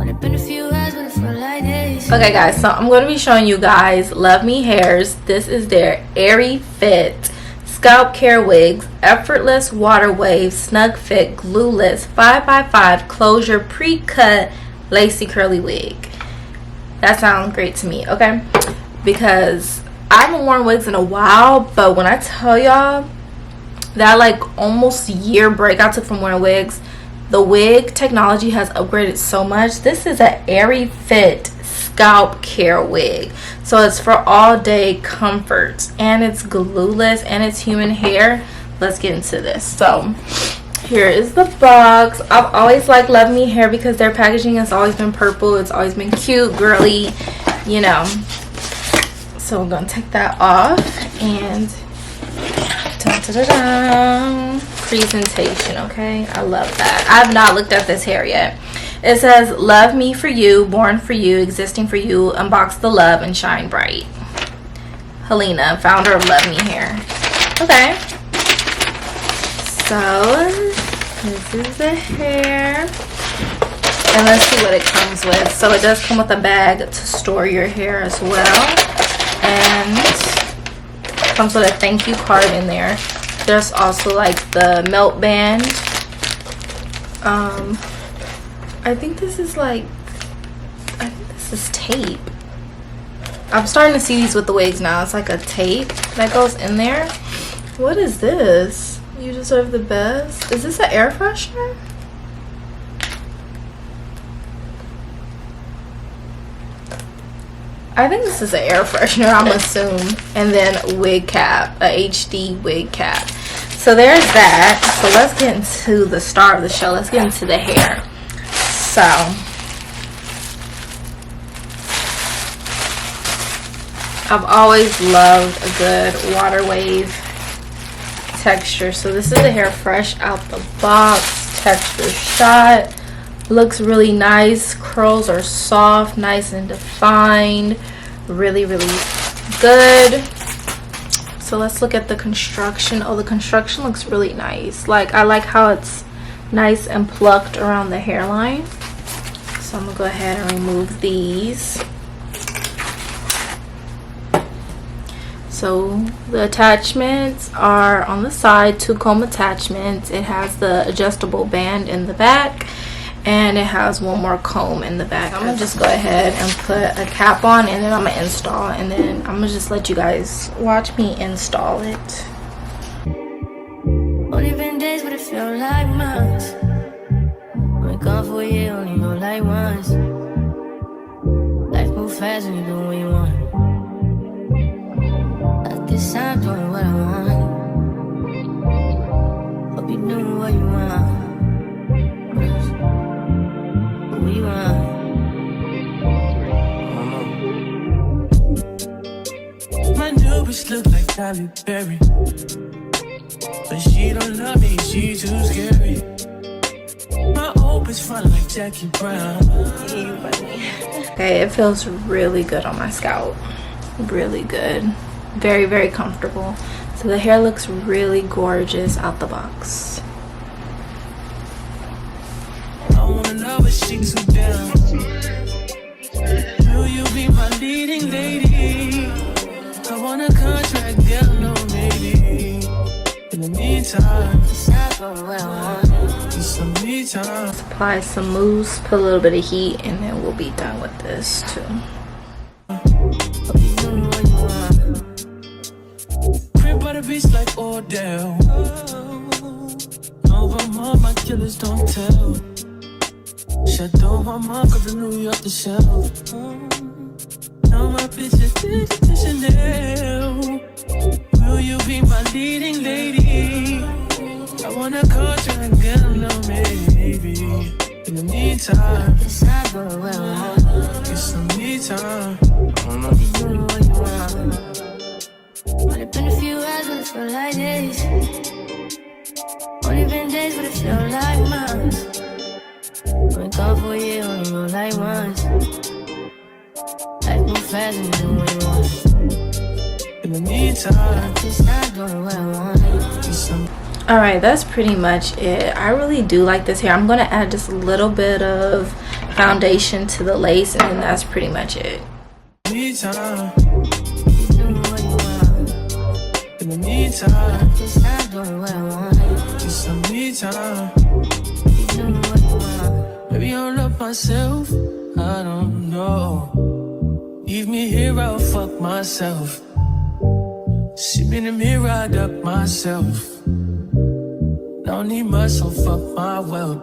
Okay guys, so I'm going to be showing you guys Luvme Hairs. This is their Airyfit Scalp Care Wigs, Effortless Water Wave, Snug Fit, Glueless, 5x5 Closure Pre-Cut Lacy Curly Wig. That sounds great to me, okay? Because I haven't worn wigs in a while, but when I tell y'all that like almost year break I took from wearing wigs, the wig technology has upgraded so much. This is an Airyfit Scalp Care Wig. So it's for all day comfort, and it's glueless, and it's human hair. Let's get into this. So here is the box. I've always liked Luvme Hair because their packaging has always been purple. It's always been cute, girly, you know. So I'm gonna take that off, and dun-dun-dun-dun. Presentation, okay? I love that. I have not looked at this hair yet. It says, love me for you, born for you, existing for you, unbox the love and shine bright. Helena, founder of Luvme Hair. Okay. So, this is the hair. And let's see what it comes with. So, it does come with a bag to store your hair as well. And it comes with a thank you card in there. There's also like the melt band. I think this is like, I think this is tape. I'm starting to see these with the wigs now. It's like a tape that goes in there. What is this? You deserve the best. Is this an air freshener? I think this is an air freshener, I'm assuming. And then wig cap, a HD wig cap. So there's that. So let's get into the star of the show. Let's get into the hair. So I've always loved a good water wave texture. So this is the hair fresh out the box, texture shot. Looks really nice. Curls are soft, nice and defined. Really, really good. So let's look at the construction. Oh, the construction looks really nice. Like, I like how it's nice and plucked around the hairline. So I'm gonna go ahead and remove these. So the attachments are on the side, 2 comb attachments. It has the adjustable band in the back, and it has 1 more comb in the back. I'm gonna just go ahead and put a cap on, and then I'm gonna install, and then I'm gonna just let you guys watch me install it. Only been days, but it feel like months. Went gone for a year, only know like once. Life move fast when you do what you want. At this time, doing what I want. Hope you doing what you want. My new bitch look like Halle Berry, but she don't love me, she too scary. My old bitch front like Jackie Brown. Okay, it feels really good on my scalp. Really good. Very, very comfortable. So the hair looks really gorgeous out the box. She too down. Will you be my leading lady? I want a contract, girl, no maybe. In the meantime, some me time. Apply some mousse, put a little bit of heat, and then we'll be done with this too. Crib by the beach like Odell. Over my killers don't tell. Shadow my mark of the New York the shelf. Now my bitches did it to Chanel. Will you be my leading lady? I wanna contract, girl, no maybe. In the meantime, it's not going well. Get some me time. I don't know if you doing what you want. Only been a few hours, but it feel like days. Only been days, but it feel like months. Went gone for a year, only know like once. Life move fast and you do what you want. In the meantime, it's not going where I want it. Alright, that's pretty much it. I really do like this hair. I'm going to add just a little bit of foundation to the lace, and then that's pretty much it. In the meantime, just doing what I want. Just some me time. Maybe I love myself. I don't know. Leave me here, I'll fuck myself. See me in the mirror, I duck myself. Don't need much, so fuck my wealth.